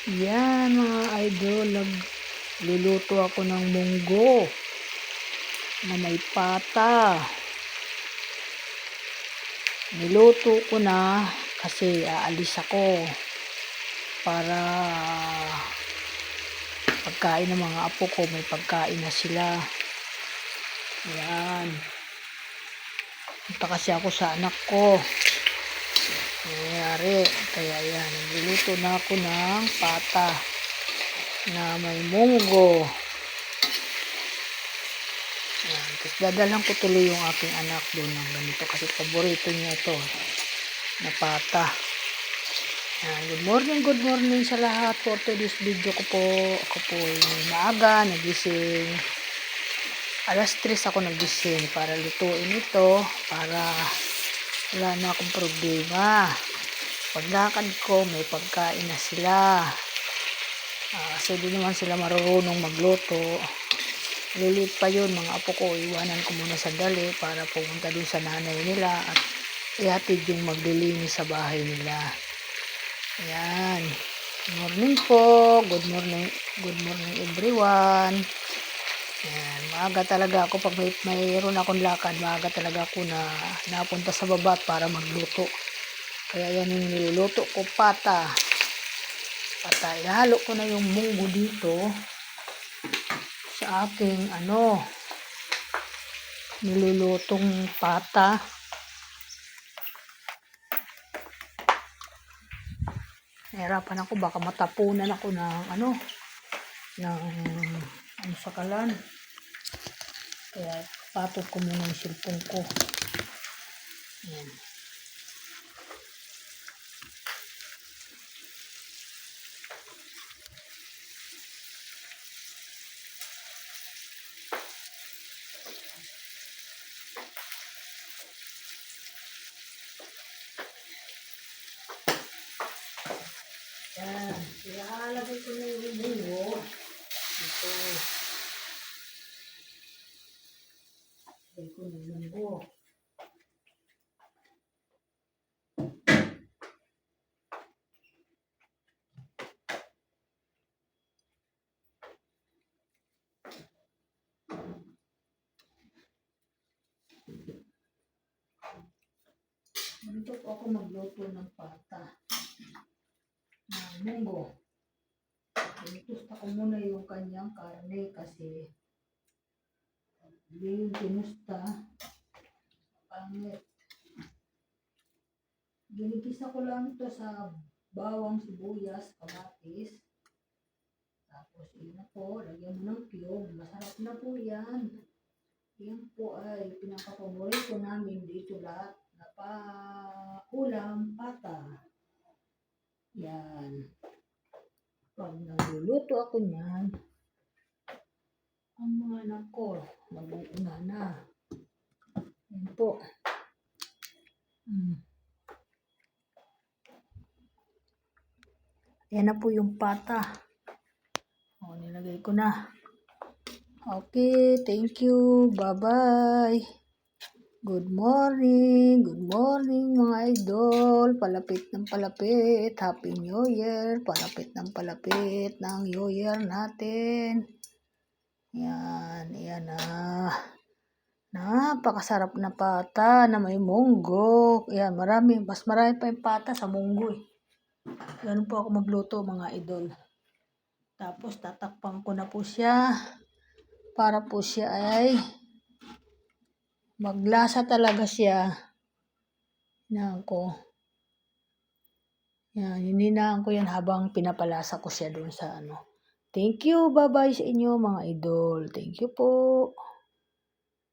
Yan mga idol, nagluluto ako ng munggo na may pata. Niluto ko na kasi aalis ako para pagkain ng mga apo ko, may pagkain na sila. Yan. Punta kasi ako sa anak ko. Nangyayari. Kaya yan, nagluluto na ako ng pata na may munggo. Yan. Tapos dadalang ko tuloy yung aking anak doon ng ganito kasi paborito niya ito na pata. Yan. Good morning sa lahat. For today's video ko po, ako po ay maaga nagising. Alas 3 ako nagising para lutuin ito para wala na akong problema. Paglakad ko may pagkain na sila. Kasi di naman sila marunong magluto. Lilit pa yun mga apo ko, iwanan ko muna sandali para pumunta dun sa nanay nila at ihatid yung maglilinis sa bahay nila. Ayan. Good morning po. Good morning everyone. Ayan. Maaga talaga ako pag mayroon akong lakad, maaga talaga ako na napunta sa baba para magluto. Kaya yan yung niluluto ko, pata. Ihalo ko na yung munggo dito sa aking nilulutong pata. Nahirapan ako, baka matapunan ako ng sakalan. Kaya patod ko muna yung cellphone ko. Ayan. Yan. Ilalagay ko na yung munggo. Ito. Lagay ko na yung munggo. Ganito po ako magluto ng pata. Ng munggo. Tinusta ko muna yung kanyang karne kasi hindi yung tinusta. Pangit. Ginigisa ko lang ito sa bawang, sibuyas, kamatis. Tapos yun na po, lagyan mo ng cube. Masarap na po yan. Yan po ay pinakapaborito namin dito lahat. Ulam, pata. Yan. Pag nagluluto ako niyan, ang mga anak ko, mag-uuna na. Yan po. Yan na po yung pata. Nilagay ko na. Okay, thank you. Bye-bye. Good morning mga idol. Palapit ng palapit. Happy New Year. Palapit ng palapit ng New Year natin. Yan, yan na. Napakasarap na pata na may munggo. Yan, mas marami pa yung pata sa munggo eh. Ganun po ako magluto mga idol. Tapos tatakpan ko na po siya para po siya ay maglasa talaga siya. Hinaan ko. Yan, hininaan ko yan habang pinapalasa ko siya doon sa Thank you, bye-bye sa inyo mga idol. Thank you po.